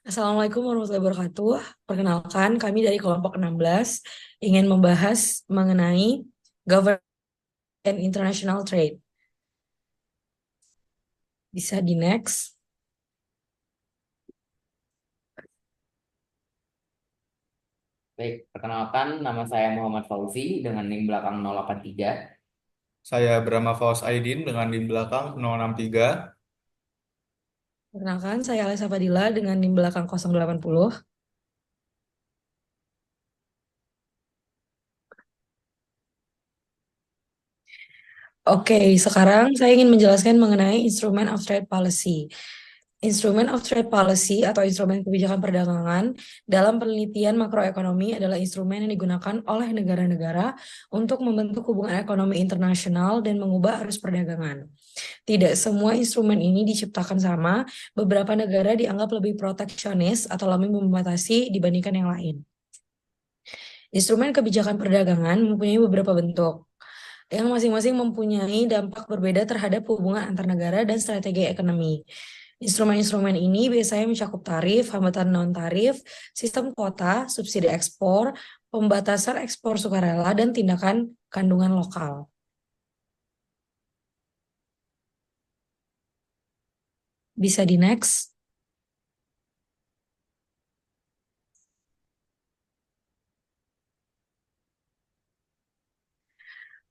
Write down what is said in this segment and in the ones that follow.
Assalamualaikum warahmatullahi wabarakatuh. Perkenalkan, kami dari kelompok 16 ingin membahas mengenai government and international trade. Bisa di next. Baik, perkenalkan nama saya Muhammad Fauzi dengan NIM belakang 083. Saya Brahma Faus Aidin dengan NIM belakang 063. Perkenalkan, saya Alisa Fadila dengan NIM belakang 080. Oke, sekarang saya ingin menjelaskan mengenai instrument of trade policy. Instrument of trade policy atau instrumen kebijakan perdagangan dalam penelitian makroekonomi adalah instrumen yang digunakan oleh negara-negara untuk membentuk hubungan ekonomi internasional dan mengubah arus perdagangan. Tidak semua instrumen ini diciptakan sama, beberapa negara dianggap lebih proteksionis atau lebih membatasi dibandingkan yang lain. Instrumen kebijakan perdagangan mempunyai beberapa bentuk, yang masing-masing mempunyai dampak berbeda terhadap hubungan antar negara dan strategi ekonomi. Instrumen-instrumen ini biasanya mencakup tarif, hambatan non-tarif, sistem kuota, subsidi ekspor, pembatasan ekspor sukarela, dan tindakan kandungan lokal. Bisa di next.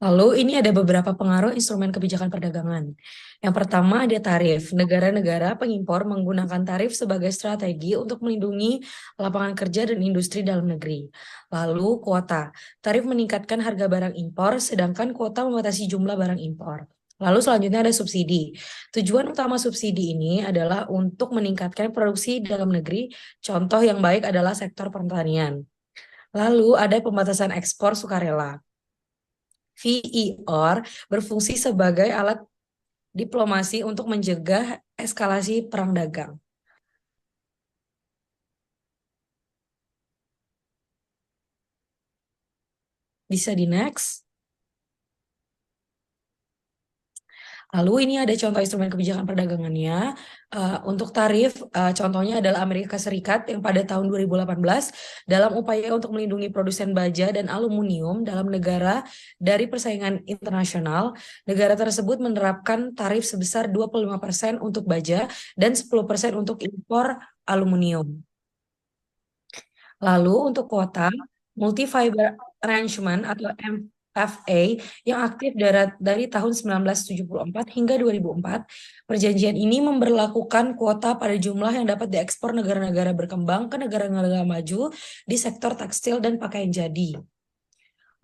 Lalu ini ada beberapa pengaruh instrumen kebijakan perdagangan. Yang pertama ada tarif. Negara-negara pengimpor menggunakan tarif sebagai strategi untuk melindungi lapangan kerja dan industri dalam negeri. Lalu kuota. Tarif meningkatkan harga barang impor, sedangkan kuota membatasi jumlah barang impor. Lalu selanjutnya ada subsidi. Tujuan utama subsidi ini adalah untuk meningkatkan produksi dalam negeri. Contoh yang baik adalah sektor pertanian. Lalu ada pembatasan ekspor sukarela. VER berfungsi sebagai alat diplomasi untuk mencegah eskalasi perang dagang. Bisa di next. Lalu ini ada contoh instrumen kebijakan perdagangannya. Untuk tarif, contohnya adalah Amerika Serikat yang pada tahun 2018 dalam upaya untuk melindungi produsen baja dan aluminium dalam negara dari persaingan internasional, negara tersebut menerapkan tarif sebesar 25% untuk baja dan 10% untuk impor aluminium. Lalu untuk kuota, Multi-Fiber Arrangement atau MFA yang aktif dari tahun 1974 hingga 2004, perjanjian ini memberlakukan kuota pada jumlah yang dapat diekspor negara-negara berkembang ke negara-negara maju di sektor tekstil dan pakaian jadi.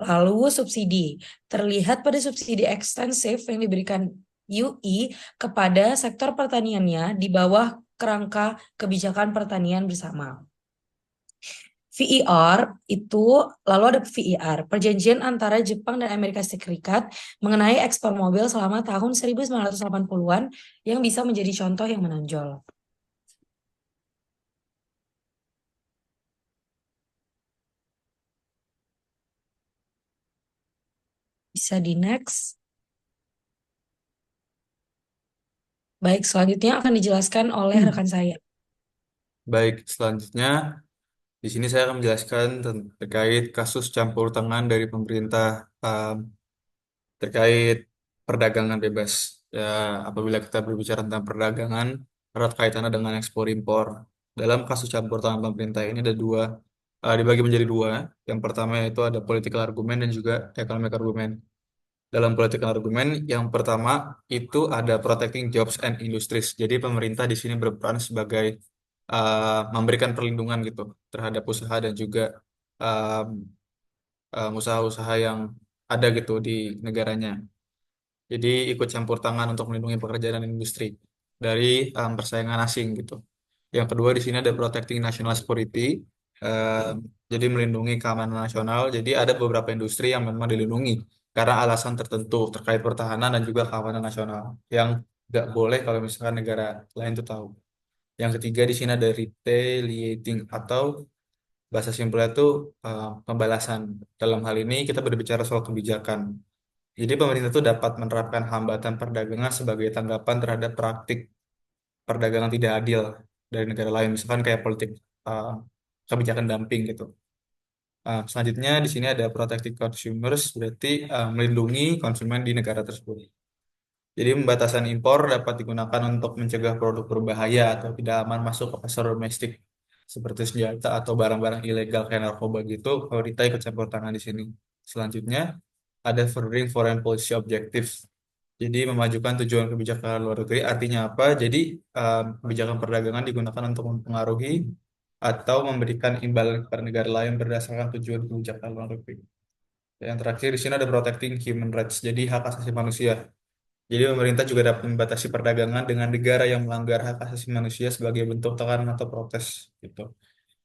Lalu subsidi, terlihat pada subsidi ekstensif yang diberikan UI kepada sektor pertaniannya di bawah kerangka kebijakan pertanian bersama. VER itu, lalu ada VER, perjanjian antara Jepang dan Amerika Serikat mengenai ekspor mobil selama tahun 1980-an yang bisa menjadi contoh yang menonjol. Bisa di next. Baik, selanjutnya akan dijelaskan oleh rekan saya. Baik, selanjutnya di sini saya akan menjelaskan terkait kasus campur tangan dari pemerintah terkait perdagangan bebas. Ya, apabila kita berbicara tentang perdagangan, erat kaitannya dengan ekspor impor. Dalam kasus campur tangan pemerintah ini ada dua, dibagi menjadi dua. Yang pertama yaitu ada political argument dan juga economic argument. Dalam political argument, yang pertama itu ada protecting jobs and industries. Jadi pemerintah di sini berperan sebagai memberikan perlindungan gitu terhadap usaha dan juga usaha-usaha yang ada gitu di negaranya. Jadi ikut campur tangan untuk melindungi pekerjaan dan industri dari persaingan asing gitu. Yang kedua di sini ada protecting national security. Um, jadi melindungi keamanan nasional. Jadi ada beberapa industri yang memang dilindungi karena alasan tertentu terkait pertahanan dan juga keamanan nasional yang nggak boleh kalau misalkan negara lain itu tahu. Yang ketiga di sini ada retaliating atau bahasa simpelnya itu pembalasan. Dalam hal ini kita berbicara soal kebijakan. Jadi pemerintah itu dapat menerapkan hambatan perdagangan sebagai tanggapan terhadap praktik perdagangan tidak adil. dari negara lain, misalkan kayak politik uh, kebijakan dumping gitu. Selanjutnya di sini ada protecting consumers, berarti melindungi konsumen di negara tersebut. Jadi pembatasan impor dapat digunakan untuk mencegah produk berbahaya atau tidak aman masuk ke pasar domestik seperti senjata atau barang-barang ilegal kayak narkoba gitu. Pemerintah ikut campur tangan di sini. Selanjutnya ada furthering foreign policy objectives. Jadi memajukan tujuan kebijakan luar negeri. Artinya apa? Jadi kebijakan perdagangan digunakan untuk mempengaruhi atau memberikan imbalan kepada negara lain berdasarkan tujuan kebijakan luar negeri. Yang terakhir di sini ada protecting human rights. Jadi hak asasi manusia. Jadi pemerintah juga dapat membatasi perdagangan dengan negara yang melanggar hak asasi manusia sebagai bentuk tekanan atau protes gitu.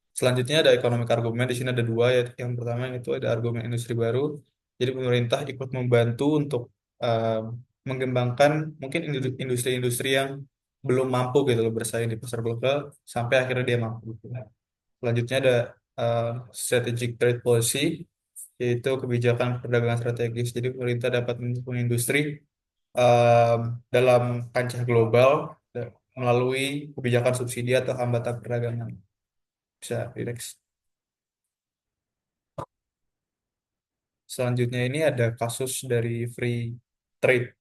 Selanjutnya ada economic argument. Di sini ada dua ya. Yang pertama itu ada argumen industri baru. Jadi pemerintah ikut membantu untuk uh, mengembangkan mungkin industri-industri yang belum mampu gitu loh bersaing di pasar global sampai akhirnya dia mampu gitu. Selanjutnya ada uh, strategic trade policy, yaitu kebijakan perdagangan strategis. Jadi pemerintah dapat mendukung industri um, dalam kancah global melalui kebijakan subsidi atau hambatan perdagangan. Bisa di next. Selanjutnya ini ada kasus dari free trade.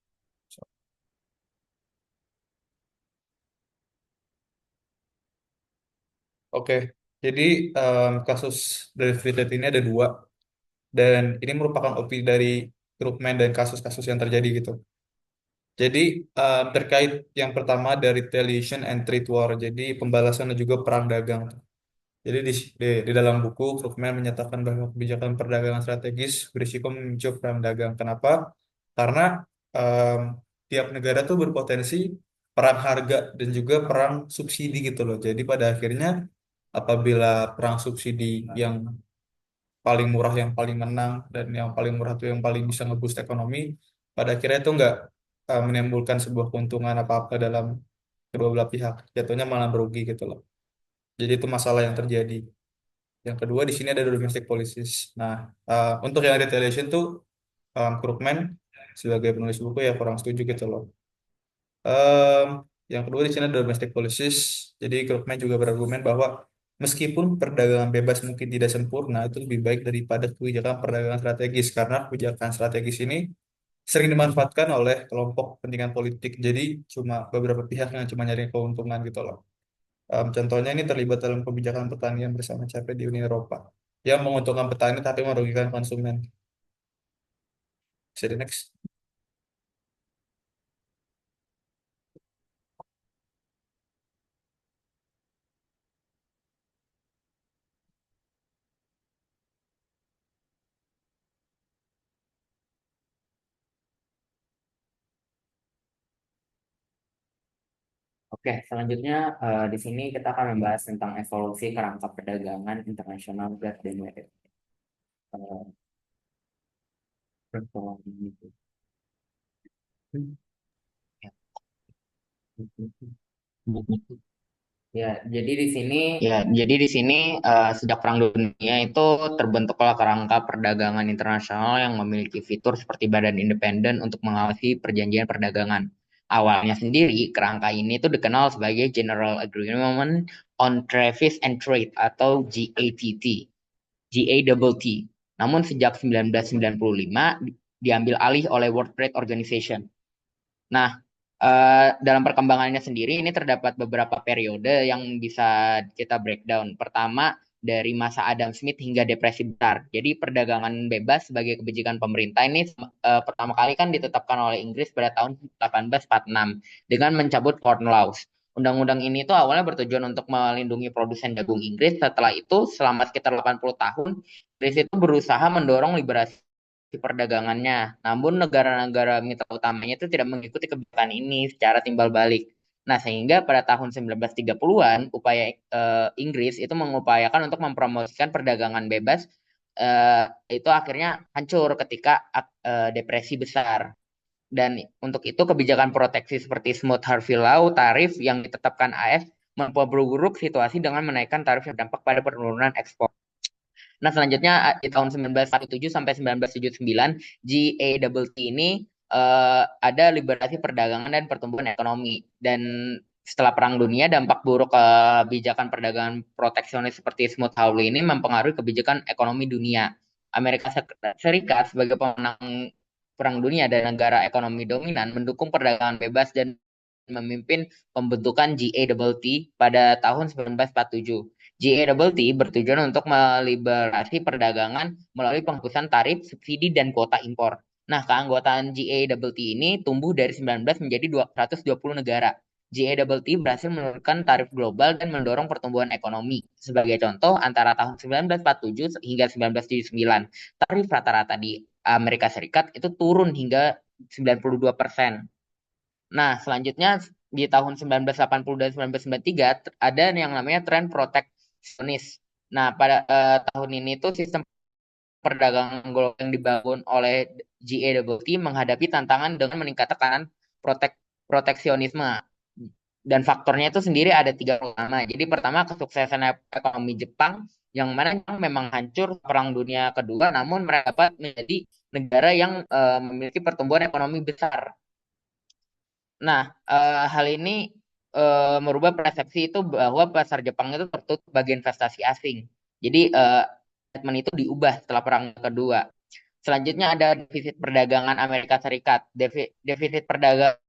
Oke, jadi kasus dari free trade ini ada dua, dan ini merupakan opini dari Krugman dan kasus-kasus yang terjadi gitu. Jadi terkait yang pertama dari retaliation and trade war, jadi pembalasan dan juga perang dagang. Jadi di dalam buku, Krugman menyatakan bahwa kebijakan perdagangan strategis berisiko memicu perang dagang. Kenapa? Karena em, tiap negara tuh berpotensi perang harga dan juga perang subsidi gitu loh. Jadi pada akhirnya apabila perang subsidi yang paling murah yang paling menang dan yang paling murah itu yang paling bisa ngeboost ekonomi, pada akhirnya itu nggak menimbulkan sebuah keuntungan apa-apa dalam kedua belah pihak. Jatuhnya malah merugi gitu loh. Jadi itu masalah yang terjadi. Yang kedua di sini ada domestic policies. Nah, untuk yang retaliation tuh Krugman sebagai penulis buku ya kurang setuju gitu loh. Em, yang kedua di sini ada domestic policies. Jadi Krugman juga berargumen bahwa meskipun perdagangan bebas mungkin tidak sempurna, itu lebih baik daripada kebijakan perdagangan strategis karena kebijakan strategis ini sering dimanfaatkan oleh kelompok kepentingan politik. Jadi cuma beberapa pihak yang cuma nyari keuntungan gitu loh. Contohnya ini terlibat dalam kebijakan pertanian bersama capek di Uni Eropa yang menguntungkan petani tapi merugikan konsumen. Bisa di next. Oke, selanjutnya di sini kita akan membahas tentang evolusi kerangka perdagangan internasional berat dan merit. Eh, gitu. Ya, jadi di sini sejak Perang Dunia itu terbentuklah kerangka perdagangan internasional yang memiliki fitur seperti badan independen untuk mengawasi perjanjian perdagangan. Awalnya sendiri, kerangka ini tuh dikenal sebagai General Agreement on Tariffs and Trade atau GATT. GATT. Namun sejak 1995 diambil alih oleh World Trade Organization. Nah, dalam perkembangannya sendiri ini terdapat beberapa periode yang bisa kita breakdown. Pertama, dari masa Adam Smith hingga Depresi Besar. Jadi perdagangan bebas sebagai kebijakan pemerintah ini pertama kali kan ditetapkan oleh Inggris pada tahun 1846 dengan mencabut Corn Laws. Undang-undang ini tuh awalnya bertujuan untuk melindungi produsen jagung Inggris. Setelah itu, selama sekitar 80 tahun, Inggris itu berusaha mendorong liberasi perdagangannya. Namun negara-negara mitra utamanya itu tidak mengikuti kebijakan ini secara timbal balik. Nah, sehingga pada tahun 1930-an upaya Inggris itu mengupayakan untuk mempromosikan perdagangan bebas eh, itu akhirnya hancur ketika depresi besar. Dan untuk itu kebijakan proteksi seperti Smooth Harvey Law, tarif yang ditetapkan AS memperburuk situasi dengan menaikkan tarif yang berdampak pada penurunan ekspor. Nah, selanjutnya di tahun 1947 sampai 1979, GATT ini ada liberasi perdagangan dan pertumbuhan ekonomi. Dan Setelah Perang Dunia, dampak buruk kebijakan perdagangan proteksionis seperti Smooth Hawley ini mempengaruhi kebijakan ekonomi dunia. Amerika Serikat sebagai pemenang Perang Dunia dan negara ekonomi dominan mendukung perdagangan bebas dan memimpin pembentukan GATT pada tahun 1947. GATT bertujuan untuk meliberasi perdagangan melalui penghapusan tarif, subsidi, dan kuota impor. Nah, keanggotaan GATT ini tumbuh dari 19 menjadi 220 negara. GATT berhasil menurunkan tarif global dan mendorong pertumbuhan ekonomi. Sebagai contoh, antara tahun 1947 hingga 1979, tarif rata-rata di Amerika Serikat itu turun hingga 92%. Nah, selanjutnya di tahun 1980 dan 1993 ada yang namanya tren proteksionis. Nah, pada tahun ini tuh sistem perdagangan global yang dibangun oleh GATT menghadapi tantangan dengan meningkatkan tekanan proteksionisme. Dan faktornya itu sendiri ada tiga utama. Jadi pertama kesuksesan ekonomi Jepang yang mana Jepang memang hancur Perang Dunia Kedua, namun mereka dapat menjadi negara yang memiliki pertumbuhan ekonomi besar. Nah, hal ini merubah persepsi itu bahwa pasar Jepang itu tertutup bagi investasi asing. Jadi, statement itu diubah setelah Perang Kedua. Selanjutnya ada defisit perdagangan Amerika Serikat. Defisit perdagangan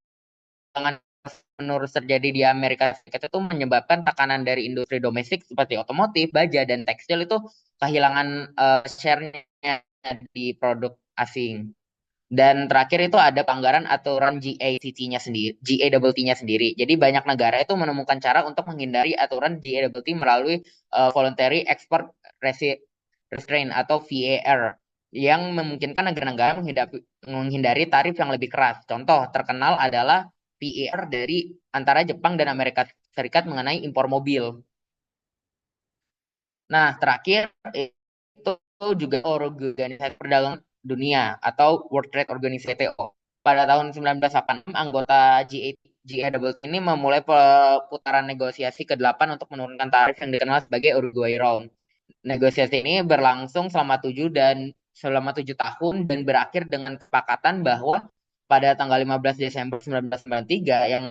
menurut terjadi di Amerika Serikat itu menyebabkan tekanan dari industri domestik seperti otomotif, baja, dan tekstil itu kehilangan share-nya di produk asing. Dan terakhir itu ada pelanggaran aturan GATT-nya sendiri, GATT-nya sendiri. Jadi banyak negara itu menemukan cara untuk menghindari aturan GATT melalui voluntary export restraint atau VAR yang memungkinkan negara-negara menghindari tarif yang lebih keras. Contoh terkenal adalah VAR dari antara Jepang dan Amerika Serikat mengenai impor mobil. Nah, terakhir itu juga organisasi perdagangan dunia atau World Trade Organization WTO. Pada tahun 1986, anggota GATT ini memulai putaran negosiasi ke-8 untuk menurunkan tarif yang dikenal sebagai Uruguay Round. Negosiasi ini berlangsung selama 7 tahun dan berakhir dengan kesepakatan bahwa pada tanggal 15 Desember 1993 yang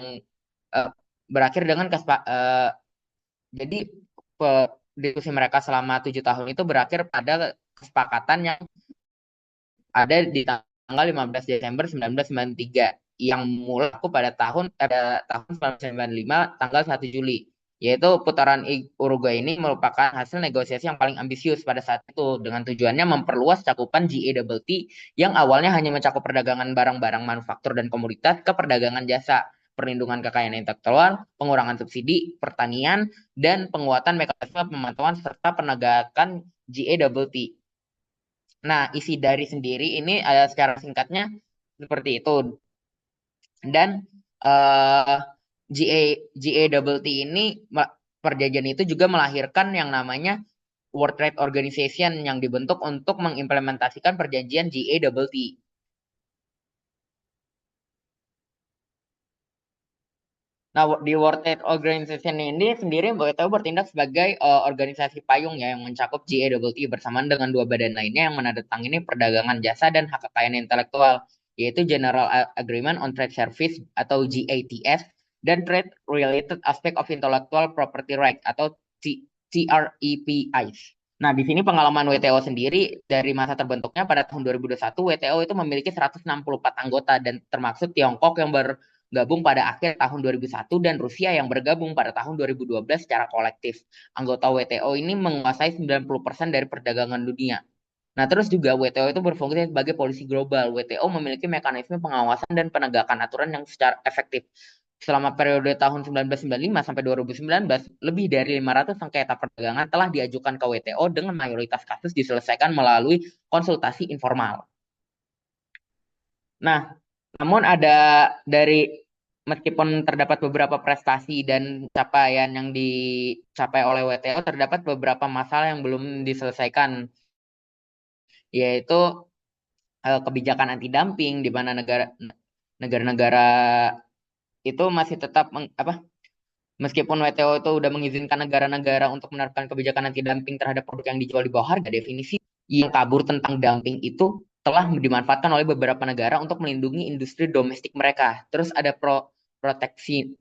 eh, berakhir dengan jadi diskusi mereka selama 7 tahun itu berakhir pada kesepakatan yang ada di tanggal 15 Desember 1993 yang mulai pada tahun 1995 tanggal 1 Juli. Yaitu putaran Uruguay ini merupakan hasil negosiasi yang paling ambisius pada saat itu dengan tujuannya memperluas cakupan GATT yang awalnya hanya mencakup perdagangan barang-barang manufaktur dan komoditas ke perdagangan jasa, perlindungan kekayaan intelektual, pengurangan subsidi, pertanian, dan penguatan mekanisme pemantauan serta penegakan GATT. Nah, isi dari sendiri ini secara singkatnya seperti itu. Dan uh, GATT ini perjanjian itu juga melahirkan yang namanya World Trade Organization yang dibentuk untuk mengimplementasikan perjanjian GATT. Nah, di World Trade Organization ini sendiri WTO bertindak sebagai organisasi payung ya yang mencakup GATT bersamaan dengan dua badan lainnya yang menandatangani perdagangan jasa dan hak kekayaan intelektual, yaitu General Agreement on Trade Service atau GATS dan Trade Related Aspect of Intellectual Property Right atau TREPIs. Nah, di sini pengalaman WTO sendiri dari masa terbentuknya pada tahun 2021, WTO itu memiliki 164 anggota dan termasuk Tiongkok yang bergabung pada akhir tahun 2001 dan Rusia yang bergabung pada tahun 2012 secara kolektif. Anggota WTO ini menguasai 90% dari perdagangan dunia. Nah, terus juga WTO itu berfungsi sebagai polisi global. WTO memiliki mekanisme pengawasan dan penegakan aturan yang secara efektif. Selama periode tahun 1995 sampai 2019, lebih dari 500 sengketa perdagangan telah diajukan ke WTO dengan mayoritas kasus diselesaikan melalui konsultasi informal. Nah, namun dari meskipun terdapat beberapa prestasi dan capaian yang dicapai oleh WTO, terdapat beberapa masalah yang belum diselesaikan, yaitu kebijakan anti dumping di mana negara-negara itu masih tetap meskipun WTO itu udah mengizinkan negara-negara untuk menerapkan kebijakan anti dumping terhadap produk yang dijual di bawah harga, definisi yang kabur tentang dumping itu telah dimanfaatkan oleh beberapa negara untuk melindungi industri domestik mereka. Terus ada proteksi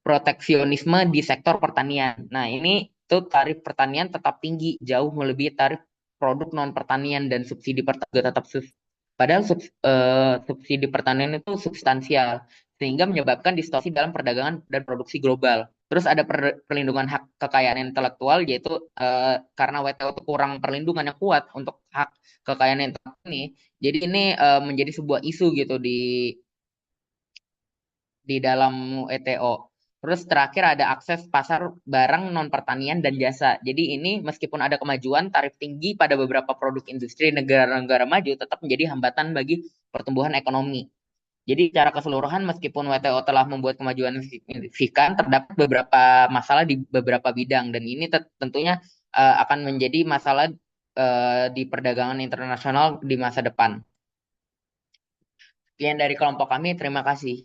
proteksionisme di sektor pertanian. Nah, ini tuh tarif pertanian tetap tinggi, jauh melebihi tarif produk non pertanian dan subsidi pertanian tetap padahal subsidi pertanian itu substansial sehingga menyebabkan distorsi dalam perdagangan dan produksi global. Terus ada perlindungan hak kekayaan intelektual yaitu karena WTO itu kurang perlindungan yang kuat untuk hak kekayaan intelektual ini. Jadi ini menjadi sebuah isu gitu di dalam WTO. Terus terakhir ada akses pasar barang non pertanian dan jasa. Jadi ini meskipun ada kemajuan tarif tinggi pada beberapa produk industri negara-negara maju tetap menjadi hambatan bagi pertumbuhan ekonomi. Jadi secara keseluruhan meskipun WTO telah membuat kemajuan signifikan, terdapat beberapa masalah di beberapa bidang dan ini tentunya akan menjadi masalah di perdagangan internasional di masa depan. Sekian dari kelompok kami, terima kasih.